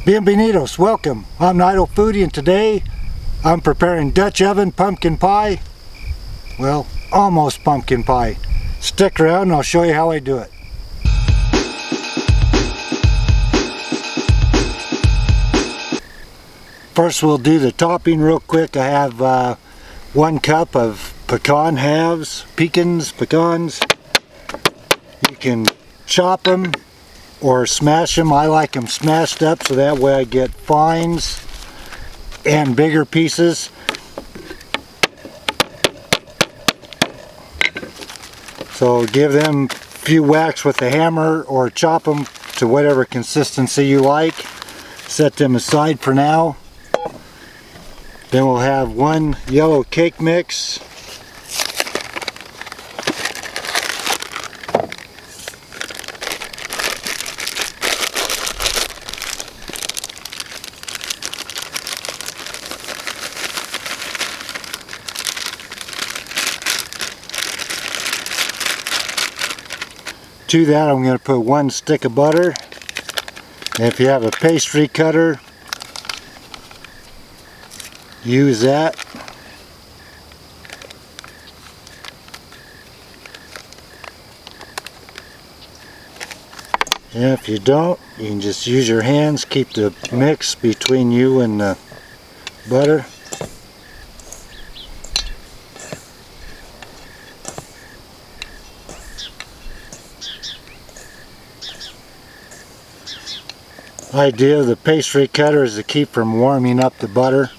Bienvenidos, welcome. I'm Idle Foodie and today I'm preparing Dutch oven pumpkin pie. Well, almost pumpkin pie. Stick around and I'll show you how I do it. First we'll do the topping real quick. I have 1 cup of pecan halves, pecans. You can chop them or smash them. I like them smashed up so that way I get fines and bigger pieces. So give them a few whacks with the hammer or chop them to whatever consistency you like. Set them aside for now. Then we'll have 1 yellow cake mix. To that I'm going to put 1 stick of butter, and if you have a pastry cutter, use that. And if you don't, you can just use your hands, keep the mix between you and the butter. The idea of the pastry cutter is to keep from warming up the butter.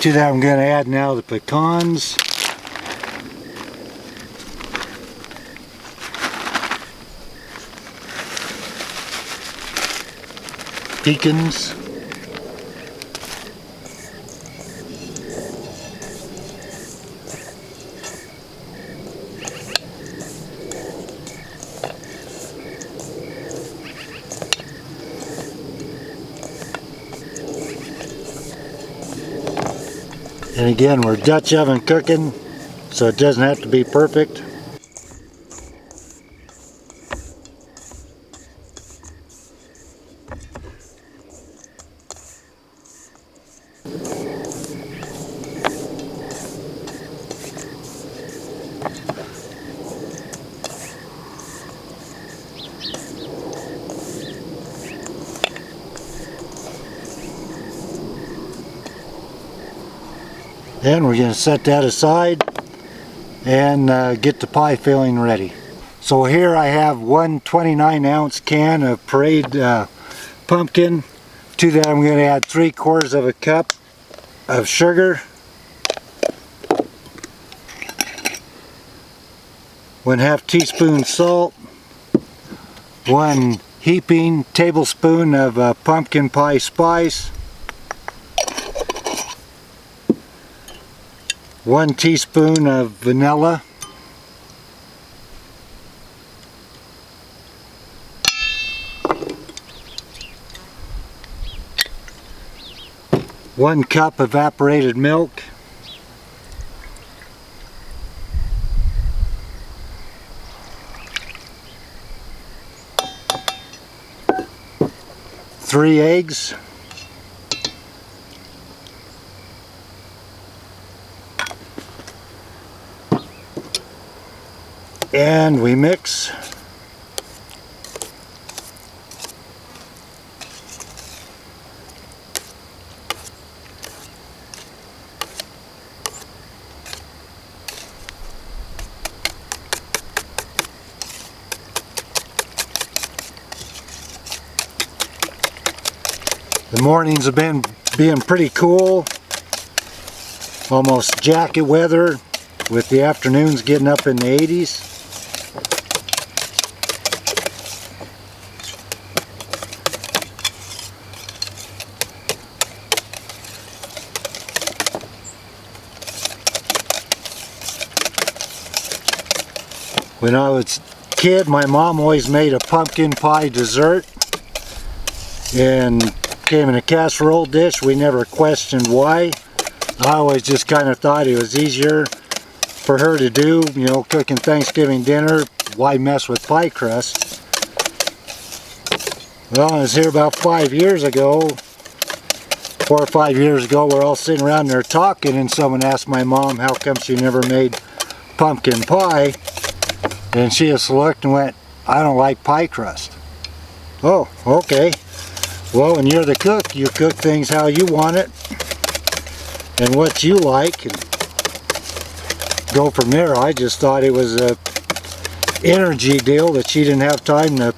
To that I'm going to add now the pecans. Pecans. And again, we're Dutch oven cooking, so it doesn't have to be perfect. Then we're going to set that aside and get the pie filling ready. So here I have 1 29-ounce can of pureed pumpkin. To that I'm going to add 3/4 of a cup of sugar, 1/2 teaspoon salt, 1 heaping tablespoon of pumpkin pie spice, 1 teaspoon of vanilla, one cup evaporated milk, 3 eggs, and we mix. The mornings have been being pretty cool, almost jacket weather, with the afternoons getting up in the 80s. When I was a kid, my mom always made a pumpkin pie dessert, and came in a casserole dish. We never questioned why. I always just kind of thought it was easier for her to do, you know, cooking Thanksgiving dinner. Why mess with pie crust? Well, I was here about 5 years ago, 4 or 5 years ago. We're all sitting around there talking, and someone asked my mom how come she never made pumpkin pie, and she just looked and went, "I don't like pie crust." Oh, okay. Well, when you're the cook, you cook things how you want it and what you like, and go from there. I just thought it was a energy deal that she didn't have time to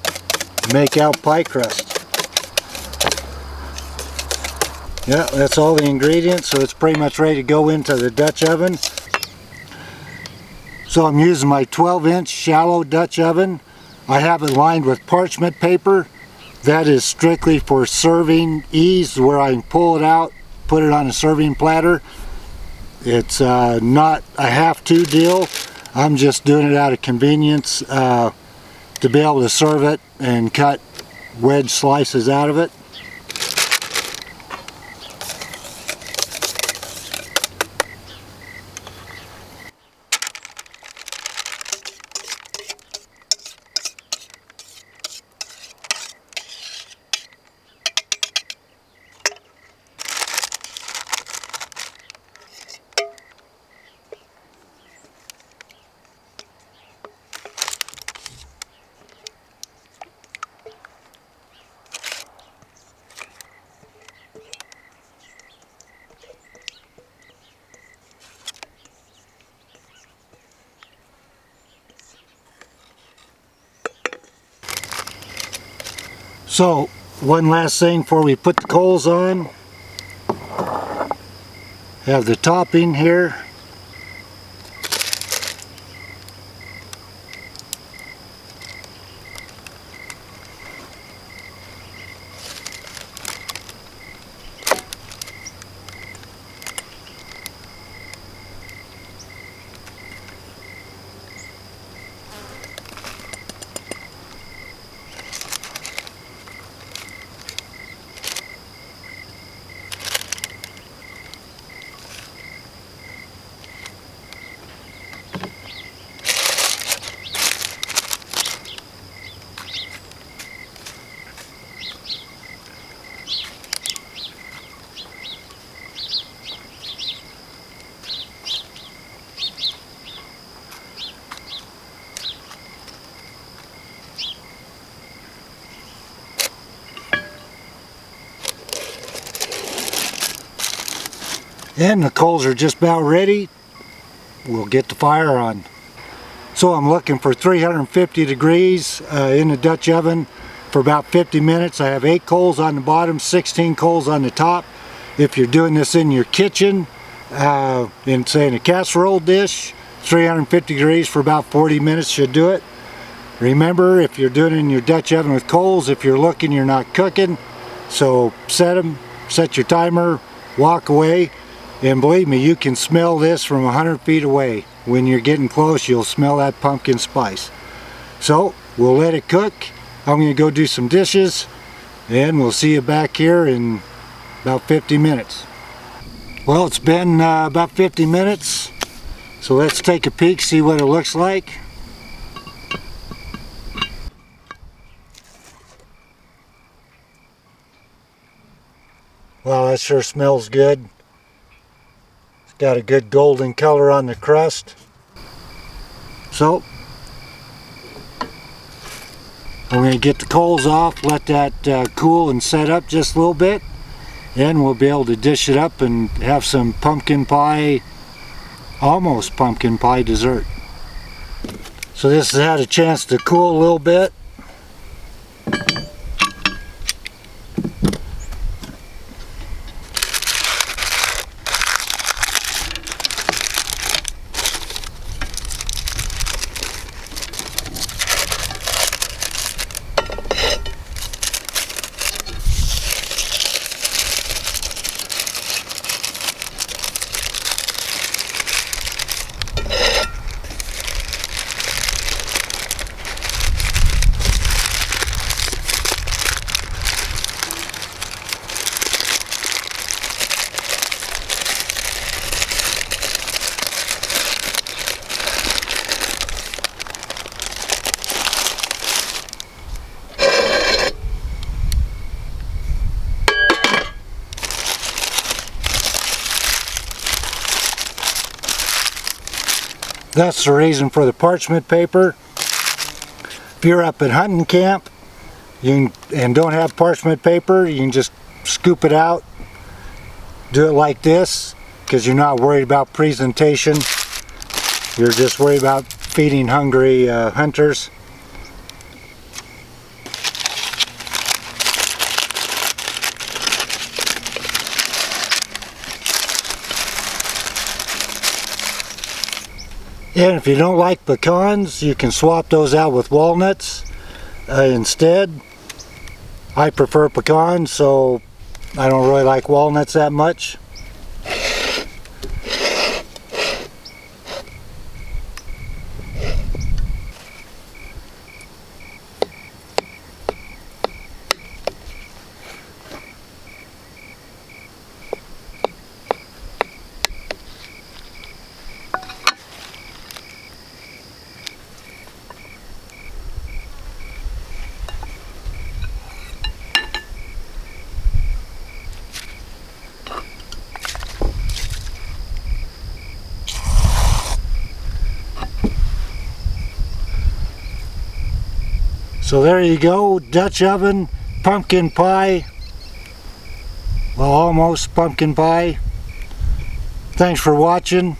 make out pie crust. Yeah, that's all the ingredients, so it's pretty much ready to go into the Dutch oven. So I'm using my 12-inch shallow Dutch oven. I have it lined with parchment paper. That is strictly for serving ease, where I can pull it out, put it on a serving platter. It's not a have-to deal. I'm just doing it out of convenience to be able to serve it and cut wedge slices out of it. So, one last thing before we put the coals on. Have the topping here. And the coals are just about ready. We'll get the fire on. So I'm looking for 350 degrees in the Dutch oven for about 50 minutes. I have 8 coals on the bottom, 16 coals on the top. If you're doing this in your kitchen, in say in a casserole dish, 350 degrees for about 40 minutes should do it. Remember, if you're doing it in your Dutch oven with coals, if you're looking, you're not cooking. So set them, set your timer, walk away. And believe me, you can smell this from 100 feet away. When you're getting close, you'll smell that pumpkin spice. So, we'll let it cook. I'm going to go do some dishes, and we'll see you back here in about 50 minutes. Well, it's been about 50 minutes, so let's take a peek, see what it looks like. Wow, that sure smells good. Got a good golden color on the crust. So, I'm going to get the coals off, let that cool and set up just a little bit, and we'll be able to dish it up and have some pumpkin pie, almost pumpkin pie dessert. So this has had a chance to cool a little bit. That's the reason for the parchment paper. If you're up at hunting camp and don't have parchment paper, you can just scoop it out, do it like this, because you're not worried about presentation. You're just worried about feeding hungry hunters. And if you don't like pecans, you can swap those out with walnuts instead. I prefer pecans, so I don't really like walnuts that much. So there you go, Dutch oven, pumpkin pie. Well, almost pumpkin pie. Thanks for watching.